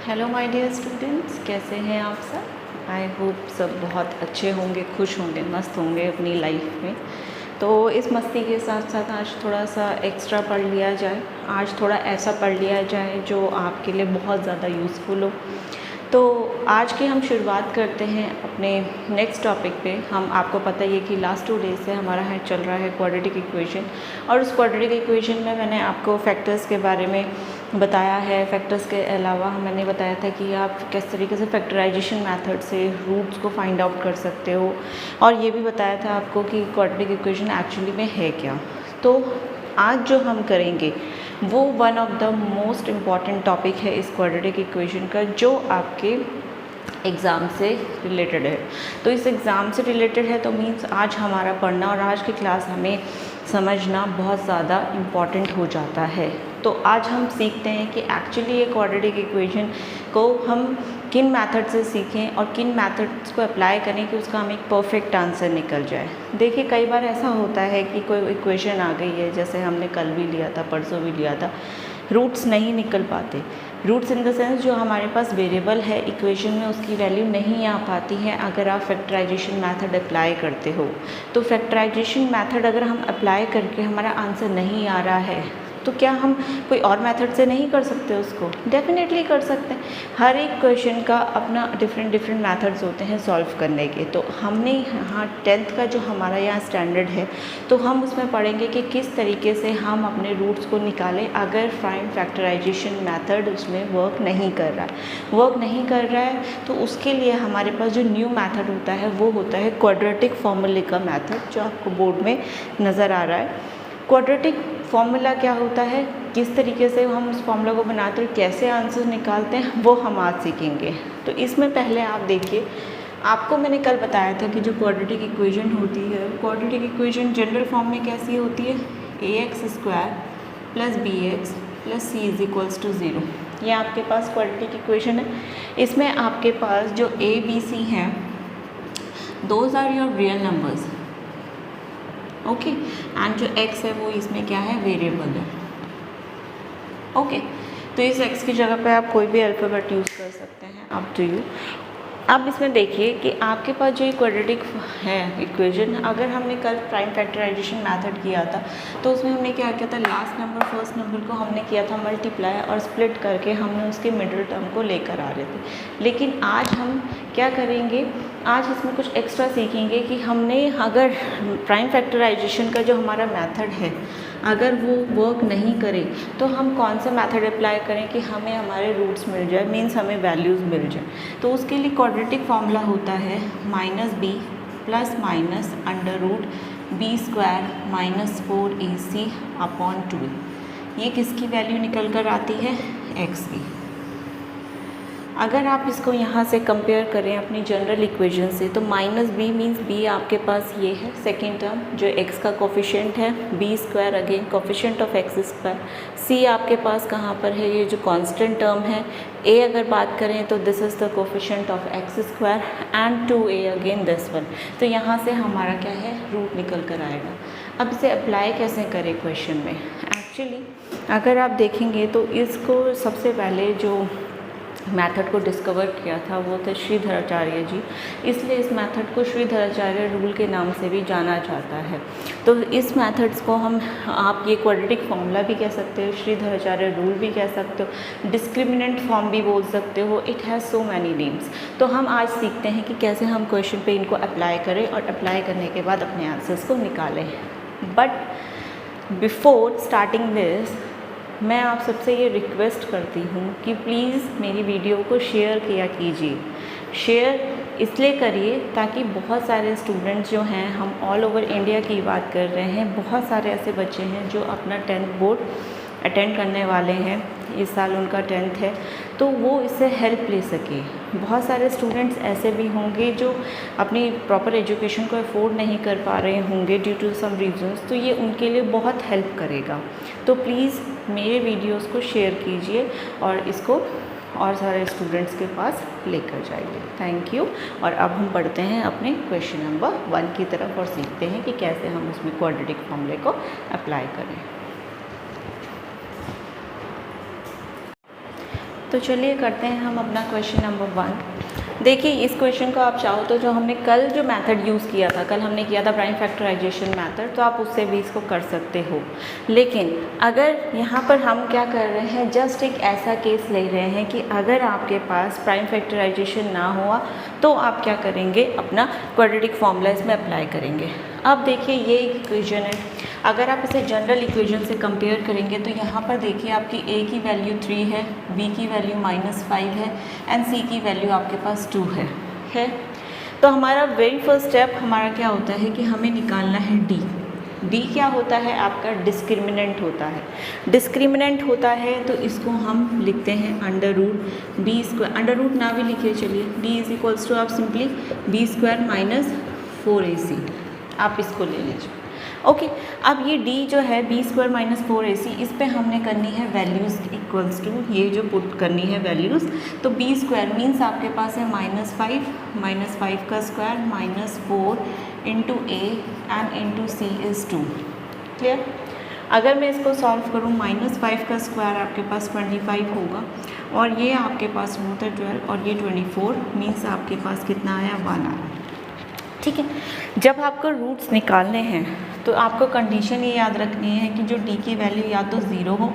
Hello my dear students, कैसे हैं आप सब। आई होप सब बहुत अच्छे होंगे, खुश होंगे, मस्त होंगे अपनी लाइफ में। तो इस मस्ती के साथ साथ आज थोड़ा सा एक्स्ट्रा पढ़ लिया जाए। आज थोड़ा ऐसा पढ़ लिया जाए जो आपके लिए बहुत ज़्यादा यूज़फुल हो। तो आज की हम शुरुआत करते हैं अपने नेक्स्ट टॉपिक पे। हम आपको पता ही है कि लास्ट 2 डेज से हमारा है चल रहा है क्वाड्रेटिक इक्वेशन, और उस क्वाड्रेटिक इक्वेशन में मैंने आपको फैक्टर्स के बारे में बताया है। फैक्टर्स के अलावा मैंने बताया था कि आप किस तरीके से फैक्टराइजेशन मेथड से रूट्स को फाइंड आउट कर सकते हो, और ये भी बताया था आपको कि क्वाड्रेटिक इक्वेशन एक्चुअली में है क्या। तो आज जो हम करेंगे वो one of the most important topic है इस क्वाड्रेटिक इक्वेशन का, जो आपके एग्ज़ाम से रिलेटेड है। तो इस एग्ज़ाम से रिलेटेड है तो मीन्स आज हमारा पढ़ना और आज की क्लास हमें समझना बहुत ज़्यादा इम्पॉर्टेंट हो जाता है। तो आज हम सीखते हैं कि एक्चुअली ये क्वाड्रेटिक इक्वेशन को हम किन मेथड से सीखें और किन मेथड्स को अप्लाई करें कि उसका हमें एक परफेक्ट आंसर निकल जाए। देखिए, कई बार ऐसा होता है कि कोई इक्वेशन आ गई है, जैसे हमने कल भी लिया था, परसों भी लिया था, रूट्स नहीं निकल पाते। रूट्स इन द सेंस जो हमारे पास वेरिएबल है इक्वेशन में, उसकी वैल्यू नहीं आ पाती है अगर आप फैक्टराइजेशन मेथड अप्लाई करते हो। तो फैक्टराइजेशन मेथड अगर हम अप्लाई करके हमारा आंसर नहीं आ रहा है तो क्या हम कोई और मेथड से नहीं कर सकते उसको? डेफिनेटली कर सकते हैं। हर एक क्वेश्चन का अपना डिफरेंट मेथड्स होते हैं सॉल्व करने के। तो हमने यहाँ 10th का जो हमारा यहाँ स्टैंडर्ड है, तो हम उसमें पढ़ेंगे कि किस तरीके से हम अपने रूट्स को निकालें अगर फाइंड फैक्टराइजेशन मेथड उसमें वर्क नहीं कर रहा है। तो उसके लिए हमारे पास जो न्यू मेथड होता है वो होता है क्वाड्रेटिक फॉर्मूले का मेथड, जो आपको बोर्ड में नज़र आ रहा है। क्वाड्रेटिक फॉर्मूला क्या होता है, किस तरीके से हम उस फॉर्मूला को बनाते हैं, कैसे आंसर निकालते हैं, वो हम आज सीखेंगे। तो इसमें पहले आप देखिए, आपको मैंने कल बताया था कि जो क्वाड्रेटिक इक्वेशन होती है, क्वाड्रेटिक इक्वेशन जनरल फॉर्म में कैसी होती है, ax² + bx + c = 0। ये आपके पास क्वाड्रेटिक इक्वेशन है। इसमें आपके पास जो a b c हैं, those are your real numbers, okay. And जो x है वो इसमें क्या है, वेरिएबल है, ओके। तो इस x की जगह पे आप कोई भी अल्फ़ाबेट यूज़ कर सकते हैं, अप टू यू। अब इसमें देखिए कि आपके पास जो क्वाड्रेटिक है इक्वेशन, अगर हमने कल प्राइम फैक्टराइजेशन मेथड किया था तो उसमें हमने क्या किया था, लास्ट नंबर फर्स्ट नंबर को हमने किया था मल्टीप्लाई और स्प्लिट करके हमने उसके मिडिल टर्म को लेकर आ रहे थे। लेकिन आज हम क्या करेंगे, आज इसमें कुछ एक्स्ट्रा सीखेंगे कि हमने अगर प्राइम फैक्टराइजेशन का जो हमारा मेथड है अगर वो वर्क नहीं करे तो हम कौन सा मेथड अप्लाई करें कि हमें हमारे रूट्स मिल जाए, मीन्स हमें वैल्यूज़ मिल जाए। तो उसके लिए क्वाड्रेटिक फॉर्मूला होता है -b ± √b² - 4ac/2। ये किसकी वैल्यू निकल कर आती है, x की। अगर आप इसको यहाँ से कंपेयर करें अपनी जनरल इक्वेशन से, तो -b मीन्स b आपके पास ये है सेकेंड टर्म जो x का कोफिशिएंट है, b² again coefficient of x², c आपके पास कहाँ पर है, ये जो कांस्टेंट टर्म है। a अगर बात करें तो this is the coefficient of x² and 2a again this one. तो यहाँ से हमारा क्या है, रूट निकल कर आएगा। अब इसे अप्लाई कैसे करें क्वेश्चन में। एक्चुअली अगर आप देखेंगे तो इसको सबसे पहले जो मेथड को डिस्कवर किया था वो थे श्रीधराचार्य जी, इसलिए इस मेथड को श्रीधराचार्य रूल के नाम से भी जाना जाता है। तो इस मेथड्स को आप ये क्वाड्रेटिक फॉर्मूला भी कह सकते हो, श्रीधराचार्य रूल भी कह सकते हो, डिस्क्रिमिनेंट फॉर्म भी बोल सकते हो, it has so many names. तो हम आज सीखते हैं कि कैसे हम क्वेश्चन पे इनको अप्लाई करें और अप्लाई करने के बाद अपने आंसर्स को निकालें। बट बिफोर स्टार्टिंग दिस, मैं आप सबसे ये रिक्वेस्ट करती हूँ कि प्लीज़ मेरी वीडियो को शेयर किया कीजिए। शेयर इसलिए करिए ताकि बहुत सारे स्टूडेंट्स जो हैं, हम ऑल ओवर इंडिया की बात कर रहे हैं, बहुत सारे ऐसे बच्चे हैं जो अपना 10th बोर्ड अटेंड करने वाले हैं, इस साल उनका 10th है, तो वो इससे हेल्प ले सके। बहुत सारे स्टूडेंट्स ऐसे भी होंगे जो अपनी प्रॉपर एजुकेशन को अफोर्ड नहीं कर पा रहे होंगे ड्यू टू सम रीजंस, तो ये उनके लिए बहुत हेल्प करेगा। तो प्लीज़ मेरे वीडियोस को शेयर कीजिए और इसको और सारे स्टूडेंट्स के पास लेकर जाइए। Thank you. और अब हम पढ़ते हैं अपने क्वेश्चन नंबर 1 की तरफ और सीखते हैं कि कैसे हम उसमें क्वाड्रेटिक फॉर्मूले को अप्लाई करें। तो चलिए करते हैं हम अपना क्वेश्चन नंबर 1। देखिए इस क्वेश्चन को आप चाहो तो जो हमने कल जो मेथड यूज़ किया था, कल हमने किया था प्राइम फैक्टराइजेशन मेथड, तो आप उससे भी इसको कर सकते हो। लेकिन अगर यहाँ पर हम क्या कर रहे हैं, जस्ट एक ऐसा केस ले रहे हैं कि अगर आपके पास प्राइम फैक्टराइजेशन ना हुआ तो आप क्या करेंगे, अपना क्वाड्रेटिक फॉर्मूला इसमें अप्लाई करेंगे। अब देखिए ये इक्वेशन है, अगर आप इसे जनरल इक्वेशन से कंपेयर करेंगे तो यहाँ पर देखिए आपकी a की वैल्यू 3 है, b की वैल्यू -5 है एंड c की वैल्यू आपके पास 2 है। तो हमारा वेरी फर्स्ट स्टेप हमारा क्या होता है कि हमें निकालना है d। d क्या होता है, आपका डिस्क्रिमिनेंट होता है। डिस्क्रिमिनेंट होता है तो इसको हम लिखते हैं under root b square, under root ना भी लिखिए चलिए, d इज इक्वल्स टू आप simply b square minus 4ac, आप इसको ले लीजिए। ओके, अब ये d जो है b स्क्वायर माइनस 4ac, इस पे हमने करनी है वैल्यूज़ इक्वल्स टू, ये जो पुट करनी है वैल्यूज़, तो b स्क्वायर मीन्स आपके पास है -5 का square -4 into a and into c is 2। Clear. अगर मैं इसको सॉल्व करूँ, -5 का स्क्वायर आपके पास 25 होगा और ये आपके पास होता है 12 और ये 24, मीन्स आपके पास कितना आया, 1 आया। ठीक है, जब आपको रूट्स निकालने हैं तो आपको कंडीशन ये याद रखनी है कि जो d की वैल्यू या तो 0 हो,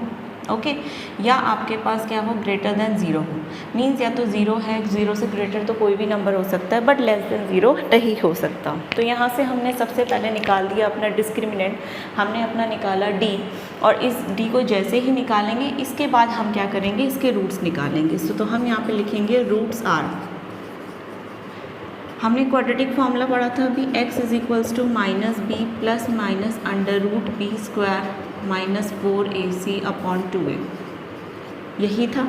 ओके, या आपके पास क्या हो, ग्रेटर देन 0 हो। मीन्स या तो 0 है, 0 से ग्रेटर तो कोई भी नंबर हो सकता है, बट लेस देन 0 नहीं हो सकता। तो यहाँ से हमने सबसे पहले निकाल दिया अपना डिस्क्रिमिनेंट, हमने अपना निकाला d, और इस d को जैसे ही निकालेंगे इसके बाद हम क्या करेंगे, इसके रूट्स निकालेंगे। तो हम यहाँ पर लिखेंगे रूट्स आर, हमने क्वाड्रेटिक फार्मूला पढ़ा था अभी, x is equals to -b plus minus under root b square minus 4ac upon 2a, यही था।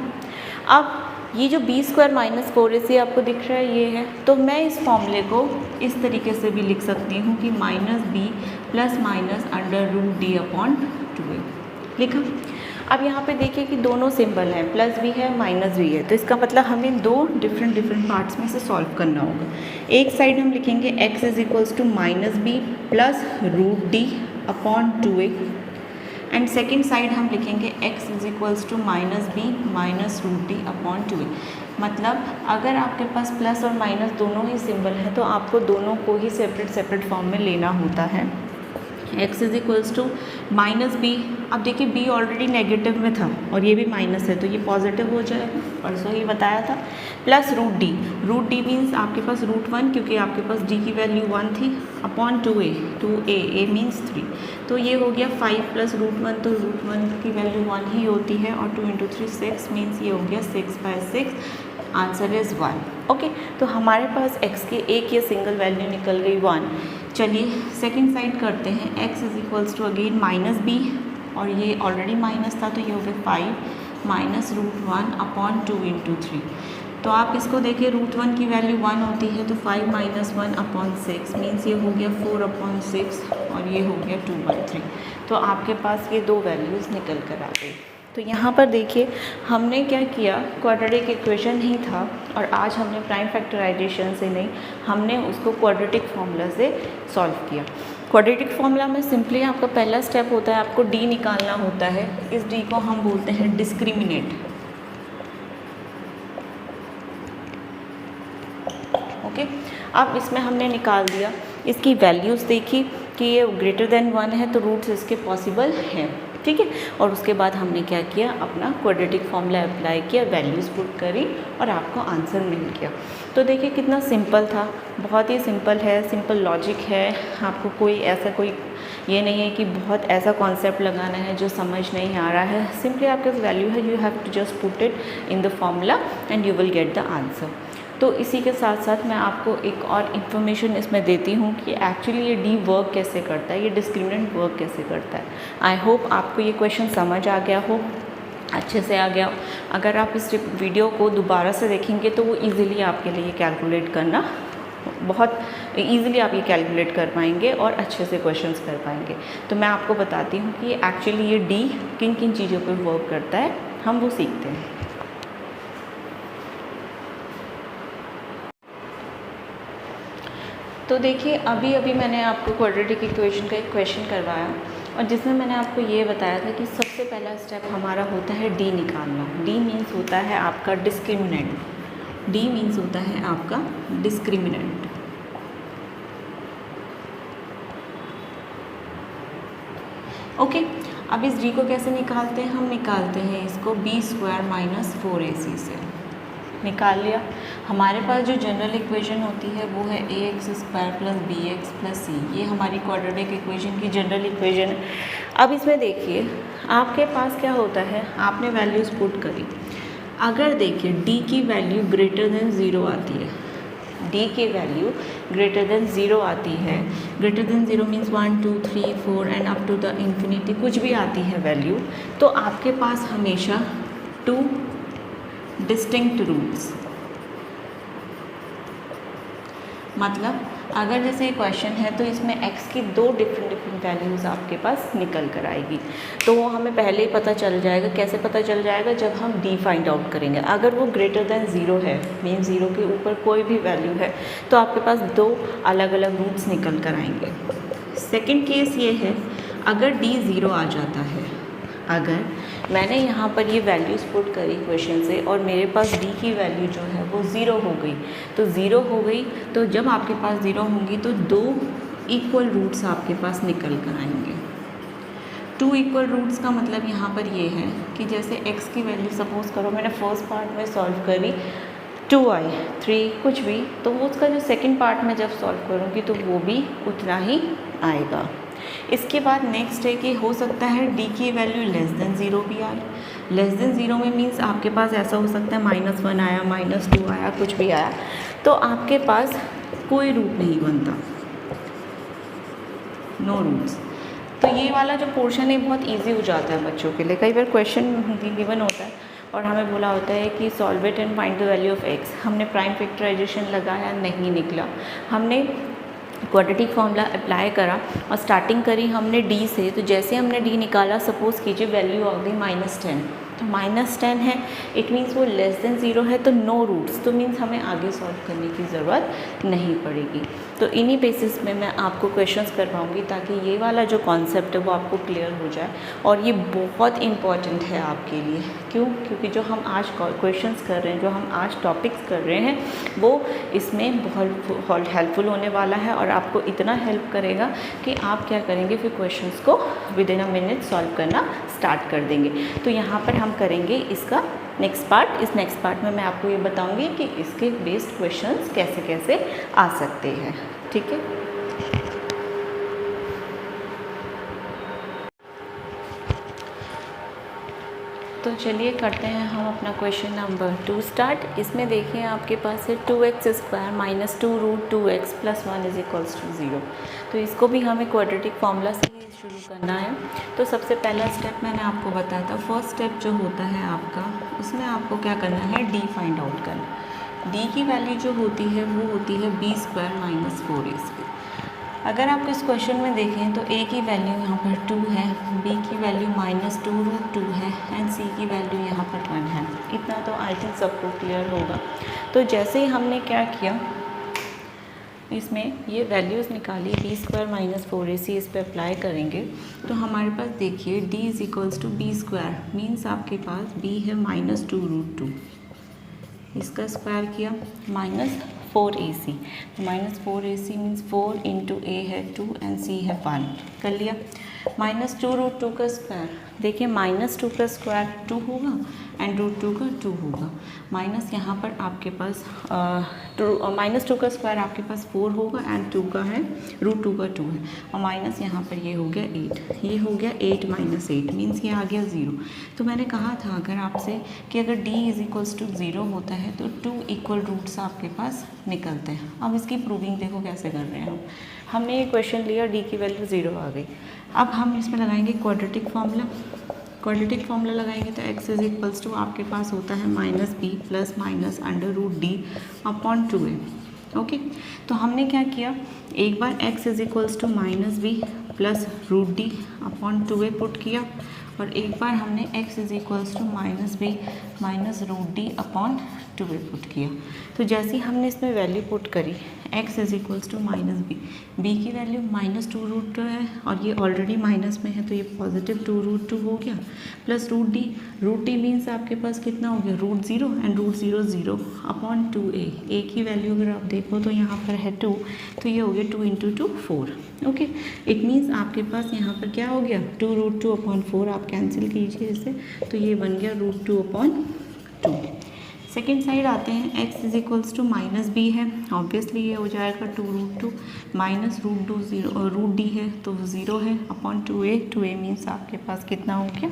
अब ये जो b स्क्वायर माइनस 4ac आपको दिख रहा है ये है, तो मैं इस फॉर्मूले को इस तरीके से भी लिख सकती हूँ कि -b plus minus under root d upon 2a लिखा। अब यहाँ पे देखिए कि दोनों सिंबल हैं, प्लस भी है माइनस भी है, तो इसका मतलब हमें दो डिफरेंट पार्ट्स में से सॉल्व करना होगा। एक साइड हम लिखेंगे x is equals to -b plus root d upon 2a, and second side हम लिखेंगे x is equals to -b minus root d upon 2a। मतलब अगर आपके पास प्लस और माइनस दोनों ही सिंबल हैं तो आपको दोनों को ही सेपरेट फॉर्म में लेना होता है। x is equals to -b, अब देखिए b ऑलरेडी नेगेटिव में था और ये भी माइनस है तो ये पॉजिटिव हो जाएगा, परसों ही बताया था, प्लस रूट d मीन्स आपके पास √1 क्योंकि आपके पास d की वैल्यू 1 थी, अपॉन 2a a मीन्स 3, तो ये हो गया 5 प्लस √1, तो √1 की वैल्यू 1 ही होती है, और 2 इंटू 3 6 मीन्स ये हो गया 6/6, आंसर इज़ 1। ओके, तो हमारे पास x की एक ये सिंगल वैल्यू निकल गई 1। चलिए सेकंड साइड करते हैं, x is equals to again -b, और ये ऑलरेडी माइनस था तो ये हो गया 5 माइनस √1 अपॉन 2 इंटू 3। तो आप इसको देखिए, √1 की वैल्यू 1 होती है तो 5 माइनस 1 अपॉन 6 मीन्स ये हो गया 4 अपॉन 6 और ये हो गया 2/3। तो आपके पास ये दो वैल्यूज़ निकल कर आ गई। तो यहाँ पर देखिए हमने क्या किया, क्वाड्रेटिक इक्वेशन ही था और आज हमने प्राइम फैक्टराइजेशन से नहीं, हमने उसको क्वाड्रेटिक फार्मूला से सॉल्व किया। क्वाड्रेटिक फार्मूला में सिंपली आपका पहला स्टेप होता है, आपको d निकालना होता है। इस d को हम बोलते हैं डिस्क्रिमिनेंट। ओके, अब इसमें हमने निकाल दिया, इसकी वैल्यूज़ देखी कि ये ग्रेटर देन 1 है तो रूट्स इसके पॉसिबल हैं, ठीक है। और उसके बाद हमने क्या किया, अपना क्वाड्रेटिक फार्मूला अप्लाई किया, वैल्यूज़ पुट करी और आपको आंसर मिल गया। तो देखिए कितना सिंपल था, बहुत ही सिंपल है, सिंपल लॉजिक है। आपको कोई ये नहीं है कि बहुत ऐसा कॉन्सेप्ट लगाना है जो समझ नहीं आ रहा है। सिंपली आपके पास वैल्यू है, you have to just put it in the formula and you will get the answer. तो इसी के साथ साथ मैं आपको एक और इन्फॉर्मेशन इसमें देती हूँ कि एक्चुअली ये d वर्क कैसे करता है, ये डिस्क्रिमिनेंट वर्क कैसे करता है। आई होप आपको ये क्वेश्चन समझ आ गया हो, अच्छे से आ गया। अगर आप इस वीडियो को दोबारा से देखेंगे तो वो इजीली आपके लिए कैलकुलेट करना, बहुत इजीली आप ये कैलकुलेट कर पाएंगे और अच्छे से क्वेश्चंस कर पाएंगे। तो मैं आपको बताती हूँ कि एक्चुअली ये d किन किन चीज़ों पर वर्क करता है, हम वो सीखते हैं। तो देखिए अभी मैंने आपको क्वाड्रेटिक इक्वेशन का एक क्वेश्चन करवाया और जिसमें मैंने आपको ये बताया था कि सबसे सबसे पहला स्टेप हमारा होता है डी निकालना। डी मीन्स होता है आपका डिस्क्रिमिनेंट। डी मीन्स होता है आपका डिस्क्रिमिनेंट। ओके, अब इस डी को कैसे निकालते हैं? हम निकालते हैं इसको b² - 4ac से। निकाल लिया। हमारे पास जो जनरल इक्वेशन होती है वो है ax² + bx + c। ये हमारी क्वाड्रेटिक इक्वेशन की जनरल इक्वेशन है। अब इसमें देखिए आपके पास क्या होता है, आपने वैल्यूज़ पुट करी। अगर देखिए d की वैल्यू ग्रेटर देन 0 आती है, d की वैल्यू ग्रेटर देन 0 आती है, greater than 0 means 1 2 3 4 and up to the infinity कुछ भी आती है वैल्यू, तो आपके पास हमेशा 2 डिस्टिंक्ट रूट्स, मतलब अगर जैसे ये क्वेश्चन है तो इसमें x की 2 डिफरेंट वैल्यूज़ आपके पास निकल कर आएगी। तो वो हमें पहले ही पता चल जाएगा। कैसे पता चल जाएगा? जब हम d फाइंड आउट करेंगे। अगर वो ग्रेटर देन 0 है, मीन 0 के ऊपर कोई भी वैल्यू है, तो आपके पास 2 अलग अलग रूट्स निकल कर आएंगे। सेकेंड केस ये है, अगर d 0 आ जाता है, अगर मैंने यहाँ पर ये वैल्यूज़ पुट करी क्वेश्चन से और मेरे पास d की वैल्यू जो है वो 0 हो गई, तो 0 हो गई, तो जब आपके पास 0 होंगी तो 2 इक्वल रूट्स आपके पास निकल कर आएंगे। 2 इक्वल रूट्स का मतलब यहाँ पर ये है कि जैसे x की वैल्यू सपोज करो मैंने फर्स्ट पार्ट में सॉल्व करी 2i 3 कुछ भी, तो वो उसका जो सेकंड पार्ट में जब सॉल्व करूँगी तो वो भी उतना ही आएगा। इसके बाद नेक्स्ट है कि हो सकता है d की वैल्यू लेस देन 0 भी आए। लेस देन 0 में मीन्स आपके पास ऐसा हो सकता है -1 आया, -2 आया, कुछ भी आया, तो आपके पास कोई रूट नहीं बनता, नो रूट्स। तो ये वाला जो पोर्शन है बहुत इजी हो जाता है बच्चों के लिए। कई बार क्वेश्चन गिवन होता है और हमें बोला होता है कि solve it and find the value of x। हमने प्राइम फैक्टराइजेशन लगाया, नहीं निकला। हमने क्वाड्रेटिक फॉर्मूला अप्लाई करा और स्टार्टिंग करी हमने d से, तो जैसे हमने d निकाला सपोज़ कीजिए वैल्यू आ गई -10, तो -10 है, इट मीन्स वो लेस देन 0 है, तो नो रूट्स, तो मीन्स हमें आगे सॉल्व करने की ज़रूरत नहीं पड़ेगी। तो इन्हीं बेसिस में मैं आपको क्वेश्चंस करवाऊंगी ताकि ये वाला जो कॉन्सेप्ट है वो आपको क्लियर हो जाए। और ये बहुत इंपॉर्टेंट है आपके लिए। क्यों? क्योंकि जो हम आज क्वेश्चंस कर रहे हैं, जो हम आज टॉपिक्स कर रहे हैं, वो इसमें बहुत हेल्पफुल होने वाला है और आपको इतना हेल्प करेगा कि आप क्या करेंगे, फिर क्वेश्चंस को with in a minute solve करना स्टार्ट कर देंगे। तो यहाँ पर हम करेंगे इसका नेक्स्ट पार्ट। इस नेक्स्ट पार्ट में मैं आपको ये बताऊंगी कि इसके बेस्ड क्वेश्चंस कैसे कैसे आ सकते हैं। ठीक है, तो चलिए करते हैं हम अपना क्वेश्चन नंबर 2 स्टार्ट। इसमें देखिए आपके पास है 2x² - 2√2x + 1 = 0। तो इसको भी हमें क्वाड्रेटिक फॉर्मूला से ही शुरू करना है। तो सबसे पहला स्टेप मैंने आपको बताया था, फर्स्ट स्टेप जो होता है आपका, उसमें आपको क्या करना है, d फाइंड आउट करना। d की वैल्यू जो होती है वो होती है b² - 4ac। अगर आप इस क्वेश्चन में देखें तो a की वैल्यू यहाँ पर 2 है, b की वैल्यू -2√2 है एंड c की वैल्यू यहाँ पर 1 है। इतना तो आई थिंक सबको क्लियर होगा। तो जैसे ही हमने क्या किया, इसमें ये वैल्यूज़ निकाली, b² - 4ac इस पर अप्लाई करेंगे तो हमारे पास देखिए d = b², मीन्स आपके पास b है -2√2, इसका स्क्वायर किया -4ac, तो -4ac मीन्स 4 × a है 2 एंड c है 1, कर लिया। -2√2 का स्क्वायर, देखिए -2 का स्क्वायर 2 होगा एंड √2 का 2 होगा, माइनस यहाँ पर आपके पास -2 का स्क्वायर आपके पास 4 होगा एंड 2 का है √2 का 2 है, और माइनस यहाँ पर ये हो गया 8, ये हो गया 8 - 8 मीन्स ये आ गया 0। तो मैंने कहा था अगर आपसे कि अगर d = 0 होता है तो 2 इक्वल रूट्स आपके पास निकलते हैं। अब इसकी प्रूविंग देखो कैसे कर रहे हैं हमने ये क्वेश्चन लिया, d की वैल्यू 0 आ गई। अब हम इसमें लगाएंगे क्वाड्रेटिक फार्मूला। क्वाड्रेटिक फार्मूला लगाएंगे तो x = आपके पास होता है -b + -√d/2a। ओके, तो हमने क्या किया, एक बार x = -b + √d/2a पुट किया और एक बार हमने x = -b - √d/2a two a put किया। तो जैसे ही हमने इसमें वैल्यू पुट करी x is equals to minus B, B की वैल्यू -2√2 है और ये ऑलरेडी माइनस में है तो ये पॉजिटिव 2√2 हो गया, प्लस रूट डी मीन्स आपके पास कितना हो गया √0 एंड √0 0 अपॉन 2a। a की वैल्यू अगर आप देखो तो यहाँ पर है 2, तो ये हो गया 2 × 2 4। ओके, इट मीन्स आपके पास यहाँ पर क्या हो गया 2√2 अपॉन 4, आप कैंसिल कीजिए इसे तो ये बन गया √2 अपॉन 2। सेकेंड साइड आते हैं, x is equals to minus B है, ऑब्वियसली ये हो जाएगा 2√2 माइनस रूट डी है तो 0 है अपॉन 2a मीन्स आपके पास कितना हो गया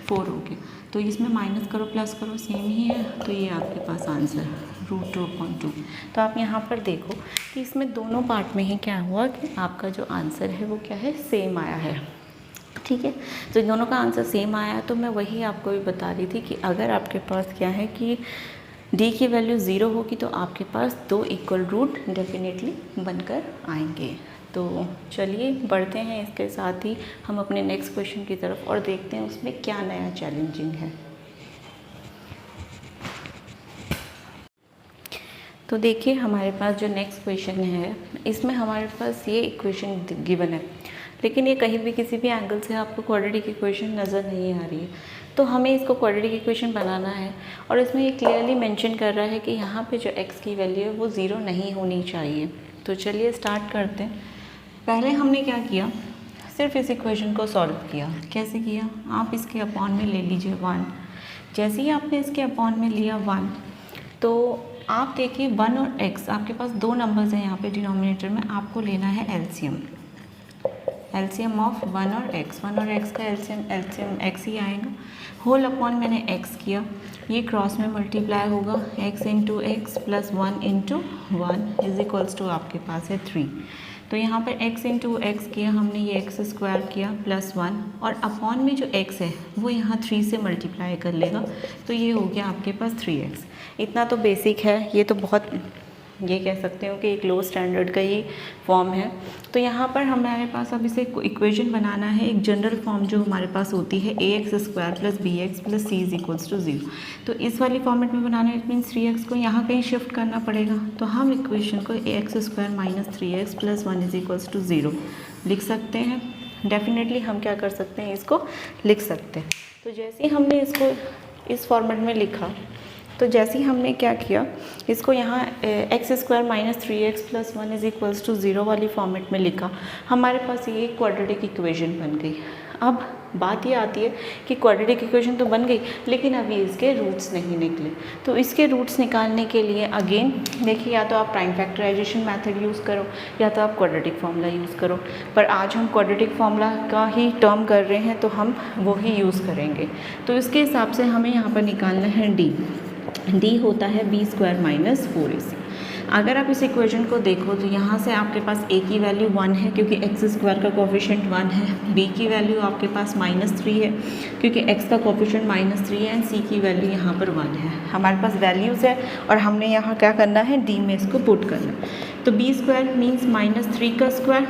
4 हो गया। तो इसमें माइनस करो प्लस करो सेम ही है, तो ये आपके पास आंसर √2 अपॉन 2। तो आप यहाँ पर देखो कि इसमें दोनों पार्ट में ही क्या हुआ कि आपका जो आंसर है वो क्या है सेम आया है। ठीक है, तो दोनों का आंसर सेम आया। तो मैं वही आपको भी बता रही थी कि अगर आपके पास क्या है कि d की वैल्यू 0 होगी तो आपके पास 2 इक्वल रूट डेफिनेटली बनकर आएंगे। तो चलिए बढ़ते हैं इसके साथ ही हम अपने नेक्स्ट क्वेश्चन की तरफ और देखते हैं उसमें क्या नया चैलेंजिंग है। तो देखिए हमारे पास जो नेक्स्ट क्वेश्चन है इसमें हमारे पास ये इक्वेशन गिवन है, लेकिन ये कहीं भी किसी भी एंगल से आपको क्वाड्रेटिक इक्वेशन नज़र नहीं आ रही है। तो हमें इसको क्वाड्रेटिक इक्वेशन बनाना है और इसमें ये क्लियरली मेंशन कर रहा है कि यहाँ पे जो x की वैल्यू है वो 0 नहीं होनी चाहिए। तो चलिए स्टार्ट करते हैं। पहले हमने क्या किया, सिर्फ इस इक्वेशन को सॉल्व किया। कैसे किया, आप इसके अपॉन में ले लीजिए 1। जैसे ही आपने इसके अपॉन में लिया 1 तो आप देखिए 1 और x आपके पास दो नंबर्स हैं यहाँ पे डिनोमिनेटर में, आपको लेना है एलसीएम ऑफ 1 और x। 1 और x का एलसीएम x ही आएगा। होल अपॉन मैंने x किया, ये क्रॉस में मल्टीप्लाई होगा x into x plus 1 into 1 is equals to आपके पास है 3। तो यहाँ पर x इंटू एक्स किया हमने, ये x स्क्वायर किया प्लस 1 और अपॉन में जो x है वो यहाँ 3 से मल्टीप्लाई कर लेगा तो ये हो गया आपके पास 3x। इतना तो बेसिक है, ये तो बहुत ये कह सकते हो कि एक लो स्टैंडर्ड का ही फॉर्म है। तो यहाँ पर हमारे पास अब इसे इक्वेशन बनाना है, एक जनरल फॉर्म जो हमारे पास होती है ax² plus bx plus c is equals to 0। तो इस वाली फॉर्मेट में बनाना है, इट मीन्स 3x को यहाँ कहीं शिफ्ट करना पड़ेगा। तो हम इक्वेशन को ax² minus 3x plus 1 is equals to 0 लिख सकते हैं। डेफिनेटली हम क्या कर सकते हैं, इसको लिख सकते हैं। तो जैसे ही हमने इसको इस फॉर्मेट में लिखा तो जैसे ही हमने क्या किया, इसको यहाँ x² minus 3x plus 1 is equals to 0 वाली फॉर्मेट में लिखा, हमारे पास ये एक क्वाड्रेटिक इक्वेशन बन गई। अब बात ये आती है कि क्वाड्रेटिक इक्वेशन तो बन गई लेकिन अभी इसके रूट्स नहीं निकले। तो इसके रूट्स निकालने के लिए अगेन देखिए, या तो आप प्राइम फैक्टराइजेशन मेथड यूज़ करो या तो आप क्वाड्रेटिक फार्मूला यूज़ करो, पर आज हम क्वाड्रेटिक फार्मूला का ही टर्म कर रहे हैं तो हम वो ही यूज़ करेंगे। तो इसके हिसाब से हमें यहाँ पर निकालना है d होता है b² माइनस 4ac। अगर आप इस इक्वेशन को देखो तो यहाँ से आपके पास a की वैल्यू 1 है क्योंकि x² का कोफिशिएंट 1 है, b की वैल्यू आपके पास -3 है क्योंकि x का कोफिशिएंट -3 है एंड c की वैल्यू यहाँ पर 1 है। हमारे पास वैल्यूज़ है और हमने यहाँ क्या करना है, d में इसको पुट करना है। तो b² मीन्स -3 का square,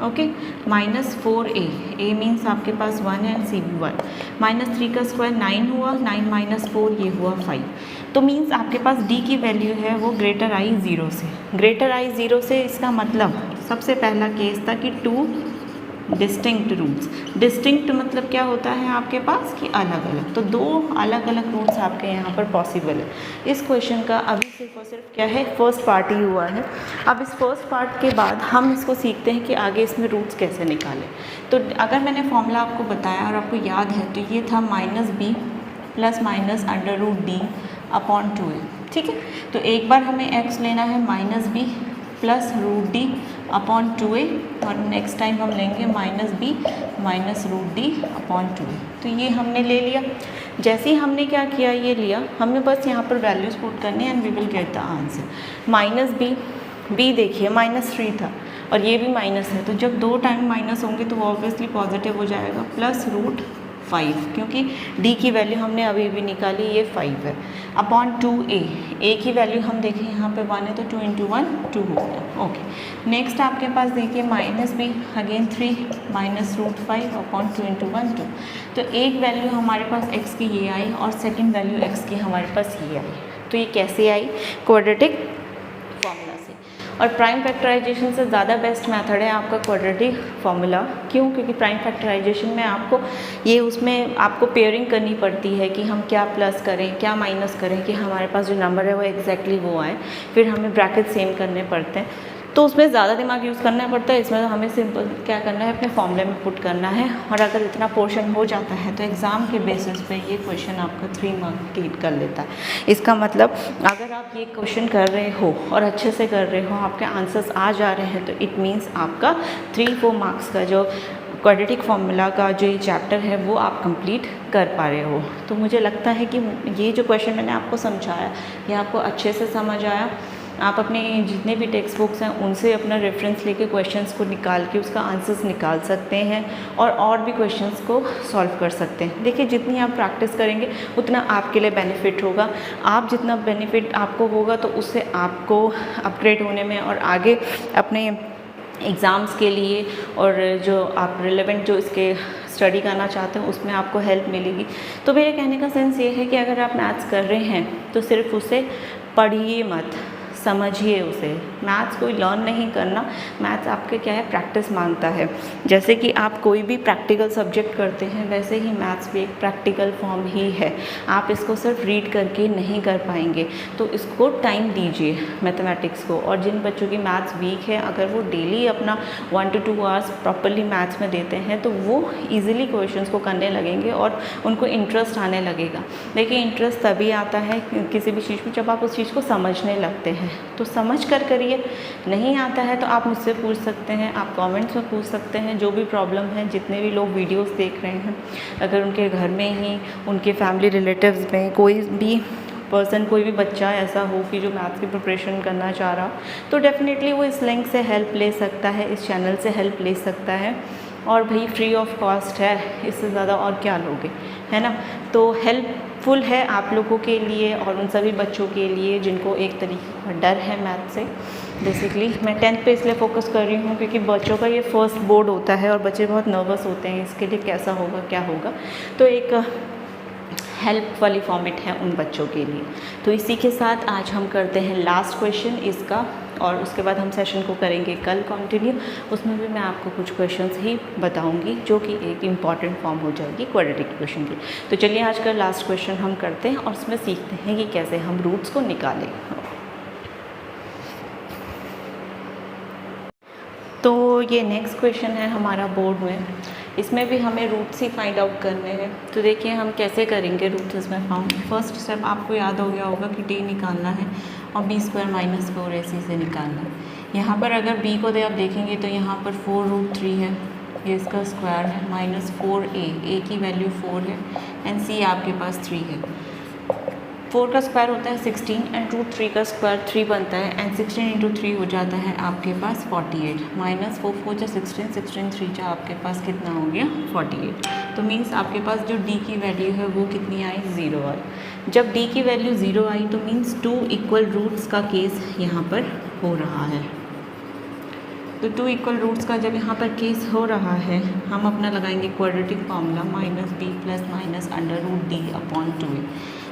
okay, minus 4a, a means आपके पास 1 है एंड c भी 1, -3 का स्क्वायर 9 हुआ, 9 माइनस 4 ये हुआ 5। तो मीन्स आपके पास d की वैल्यू है वो ग्रेटर आई 0 से। ग्रेटर आई 0 से इसका मतलब सबसे पहला केस था कि 2 डिस्टिंक्ट रूट्स। डिस्टिंक्ट मतलब क्या होता है आपके पास कि अलग अलग, तो 2 अलग अलग रूट्स आपके यहाँ पर पॉसिबल है। इस क्वेश्चन का अभी सिर्फ और सिर्फ क्या है, फर्स्ट पार्ट ही हुआ है। अब इस फर्स्ट पार्ट के बाद हम इसको सीखते हैं कि आगे इसमें रूट्स कैसे निकालें। तो अगर मैंने फॉर्मूला आपको बताया और आपको याद है तो ये था -b plus minus √d upon 2a, ठीक है। तो एक बार हमें x लेना है -b plus √d upon 2a और नेक्स्ट टाइम हम लेंगे -b minus √d upon 2a। तो ये हमने ले लिया। जैसे ही हमने क्या किया, ये लिया, हमें बस यहाँ पर वैल्यूज़ पुट करनी है and we will get the answer. -b देखिए -3 था और ये भी माइनस है, तो जब 2 टाइम माइनस होंगे तो वो ऑब्वियसली पॉजिटिव हो जाएगा, प्लस √5 क्योंकि d की वैल्यू हमने अभी भी निकाली, ये 5 है, अपॉन 2a। a की वैल्यू हम देखें यहाँ पे 1 है तो 2 × 1 2 हो गया, ओके। नेक्स्ट आपके पास देखिए -b अगेन 3 माइनस √5 अपॉन 2 × 1 2। तो एक वैल्यू हमारे पास x की ये आई और सेकंड वैल्यू x की हमारे पास ये आई। तो ये कैसे आई? क्वाड्रेटिक फॉर्मूला से। और प्राइम फैक्टराइजेशन से ज़्यादा बेस्ट मेथड है आपका क्वाड्रेटिक फार्मूला। क्यों? क्योंकि प्राइम फैक्टराइजेशन में आपको ये उसमें आपको पेयरिंग करनी पड़ती है कि हम क्या प्लस करें क्या माइनस करें कि हमारे पास जो नंबर है वो एग्जैक्टली वो आए, फिर हमें ब्रैकेट सेम करने पड़ते हैं, तो उसमें ज़्यादा दिमाग यूज़ करना पड़ता है। इसमें हमें सिंपल क्या करना है, अपने फॉर्मूले में पुट करना है, और अगर इतना पोर्शन हो जाता है तो एग्ज़ाम के बेसिस पे ये क्वेश्चन आपका 3 मार्क लीड कर लेता है। इसका मतलब अगर आप ये क्वेश्चन कर रहे हो और अच्छे से कर रहे हो, आपके आंसर्स आ जा रहे हैं, तो इट मीन्स आपका 3-4 मार्क्स का जो क्वाड्रेटिक फार्मूला का जो ये चैप्टर है वो आप कंप्लीट कर पा रहे हो। तो मुझे लगता है कि ये जो क्वेश्चन मैंने आपको समझाया ये आपको अच्छे से समझ आया। आप अपने जितने भी टेक्स्ट बुक्स हैं उनसे अपना रेफरेंस लेके क्वेश्चंस को निकाल के उसका आंसर्स निकाल सकते हैं और भी क्वेश्चंस को सॉल्व कर सकते हैं। देखिए, जितनी आप प्रैक्टिस करेंगे उतना आपके लिए बेनिफिट होगा। आप जितना बेनिफिट आपको होगा तो उससे आपको अपग्रेड होने में और आगे अपने एग्ज़ाम्स के लिए और जो आप रिलेवेंट जो इसके स्टडी करना चाहते हैं उसमें आपको हेल्प मिलेगी। तो मेरे कहने का सेंस ये है कि अगर आप मैथ्स कर रहे हैं तो सिर्फ उसे पढ़िए मत, समझिए उसे। मैथ्स कोई लर्न नहीं करना, मैथ्स आपके क्या है, प्रैक्टिस मांगता है। जैसे कि आप कोई भी प्रैक्टिकल सब्जेक्ट करते हैं वैसे ही मैथ्स भी एक प्रैक्टिकल फॉर्म ही है। आप इसको सिर्फ रीड करके नहीं कर पाएंगे, तो इसको टाइम दीजिए मैथमेटिक्स को। और जिन बच्चों की मैथ्स वीक है, अगर वो डेली अपना 1 to 2 आवर्स प्रॉपरली मैथ्स में देते हैं तो वो ईजिली क्वेश्चंस को करने लगेंगे और उनको इंटरेस्ट आने लगेगा। देखिए, इंटरेस्ट तभी आता है किसी भी चीज़ में जब आप उस चीज़ को समझने लगते हैं। तो समझ कर करिए। नहीं आता है तो आप मुझसे पूछ सकते हैं, आप कमेंट्स में पूछ सकते हैं। जो भी प्रॉब्लम है, जितने भी लोग वीडियोस देख रहे हैं, अगर उनके घर में ही उनके फैमिली रिलेटिव्स में कोई भी पर्सन, कोई भी बच्चा ऐसा हो कि जो मैथ्स की प्रिपरेशन करना चाह रहा हो, तो डेफिनेटली वो इस लिंक से हेल्प ले सकता है, इस चैनल से हेल्प ले सकता है। और भाई फ्री ऑफ कॉस्ट है, इससे ज़्यादा और क्या लोगे, है ना। तो हेल्पफुल है आप लोगों के लिए और उन सभी बच्चों के लिए जिनको एक तरीके का डर है मैथ से। बेसिकली मैं 10th पे इसलिए फोकस कर रही हूँ क्योंकि बच्चों का ये फर्स्ट बोर्ड होता है और बच्चे बहुत नर्वस होते हैं इसके लिए, कैसा होगा क्या होगा। तो एक हेल्प वाली फॉर्मेट है उन बच्चों के लिए। तो इसी के साथ आज हम करते हैं लास्ट क्वेश्चन इसका, और उसके बाद हम सेशन को करेंगे कल कंटिन्यू। उसमें भी मैं आपको कुछ क्वेश्चंस ही बताऊंगी जो कि एक इम्पॉर्टेंट फॉर्म हो जाएगी क्वाड्रेटिक इक्वेशन की। तो चलिए आज का लास्ट क्वेश्चन हम करते हैं और उसमें सीखते हैं कि कैसे हम रूट्स को निकालें। तो ये नेक्स्ट क्वेश्चन है हमारा बोर्ड में, इसमें भी हमें रूट्स ही फाइंड आउट करने हैं। तो देखिए हम कैसे करेंगे रूट्स इसमें फाउंड। फर्स्ट स्टेप आपको याद हो गया होगा कि टी निकालना है और बी स्क्वायर माइनस 4ac से निकालना है। यहाँ पर अगर b को आप देखेंगे तो यहाँ पर 4√3 है, ये इसका स्क्वायर है, माइनस 4a, a की वैल्यू 4 है एंड c आपके पास 3 है। 4 का स्क्वायर होता है 16 एंड √3 का स्क्वायर 3 बनता है एंड 16 इंटू 3 हो जाता है आपके पास 48। माइनस 4 4 जा 16, 16 3 जा आपके पास कितना हो गया 48। तो मीन्स आपके पास जो d की वैल्यू है वो कितनी आई, 0 आई। जब d की वैल्यू 0 आई तो मीन्स 2 इक्वल रूट्स का केस यहाँ पर हो रहा है। तो 2 इक्वल रूट्स का जब यहाँ पर केस हो रहा है, हम अपना लगाएंगे quadratic formula minus B plus minus √d/2a।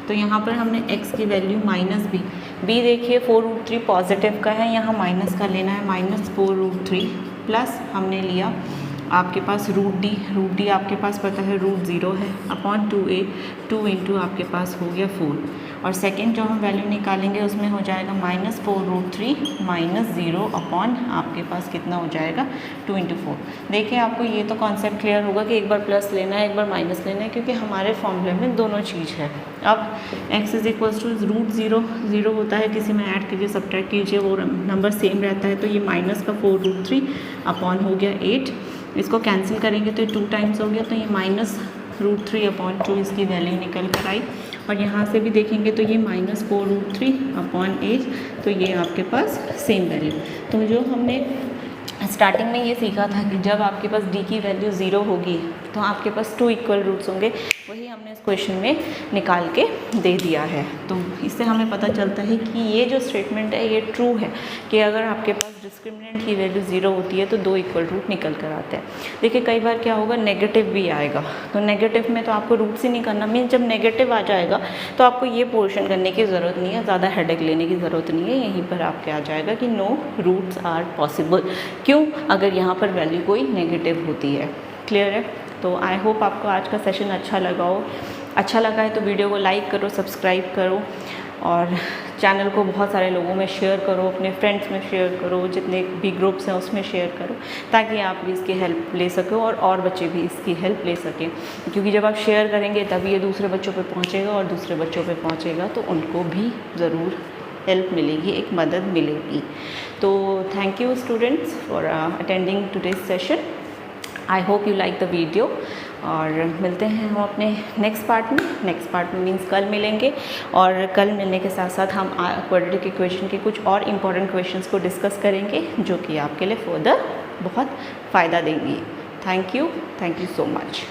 तो यहाँ पर हमने x की वैल्यू माइनस b देखिए 4√3 पॉजिटिव का है, यहाँ माइनस का लेना है, माइनस 4√3 प्लस हमने लिया आपके पास √d आपके पास पता है √0 है अपॉन 2a, 2 इंटू आपके पास हो गया 4। और सेकंड जो हम वैल्यू निकालेंगे उसमें हो जाएगा माइनस 4√3 माइनस 0 अपॉन आपके पास कितना हो जाएगा 2 इंटू 4। देखिए आपको ये तो कॉन्सेप्ट क्लियर होगा कि एक बार प्लस लेना है एक बार माइनस लेना है, क्योंकि हमारे फॉर्मूले में दोनों चीज़ है। अब x इज इक्वल्स टू √0 होता है, किसी में ऐड कीजिए सब्ट्रैक्ट कीजिए वो नंबर सेम रहता है। तो ये माइनस का 4√3 अपॉन हो गया 8, इसको कैंसिल करेंगे तो 2 टाइम्स हो गया, तो ये माइनस √3/2 इसकी वैल्यू निकल कर आई। और यहाँ से भी देखेंगे तो ये माइनस 4√3/8, तो ये आपके पास सेम वैल्यू। तो जो हमने स्टार्टिंग में ये सीखा था कि जब आपके पास d की वैल्यू 0 होगी तो आपके पास 2 इक्वल रूट्स होंगे, वही हमने इस क्वेश्चन में निकाल के दे दिया है। तो इससे हमें पता चलता है कि ये जो स्टेटमेंट है ये ट्रू है कि अगर आपके पास डिस्क्रिमिनेंट की वैल्यू 0 होती है तो 2 इक्वल रूट निकल कर आते हैं। देखिए कई बार क्या होगा, नेगेटिव भी आएगा, तो नेगेटिव में तो आपको रूट्स ही नहीं करना, मीन जब नेगेटिव आ जाएगा तो आपको ये पोर्शन करने की ज़रूरत नहीं है, ज़्यादा हेडेक लेने की ज़रूरत नहीं है, यहीं पर आपके आ जाएगा कि नो रूट्स आर पॉसिबल। क्यों? अगर यहाँ पर वैल्यू कोई नेगेटिव होती है। क्लियर है? तो आई होप आपको आज का सेशन अच्छा लगा हो। अच्छा लगा है तो वीडियो को लाइक करो, सब्सक्राइब करो और चैनल को बहुत सारे लोगों में शेयर करो, अपने फ्रेंड्स में शेयर करो, जितने भी ग्रुप्स हैं उसमें शेयर करो, ताकि आप भी इसकी हेल्प ले सको और बच्चे भी इसकी हेल्प ले सकें। क्योंकि जब आप शेयर करेंगे तभी ये दूसरे बच्चों पे पहुंचेगा और दूसरे बच्चों पे पहुंचेगा तो उनको भी ज़रूर हेल्प मिलेगी, एक मदद मिलेगी। तो thank you students for attending today's session. I hope you like the video और मिलते हैं हम अपने नेक्स्ट पार्ट में मीन्स कल मिलेंगे। और कल मिलने के साथ साथ हम क्वाड्रेटिक इक्वेशन के कुछ और इम्पॉर्टेंट क्वेश्चंस को डिस्कस करेंगे जो कि आपके लिए फर्दर बहुत फ़ायदा देंगी। Thank you so much.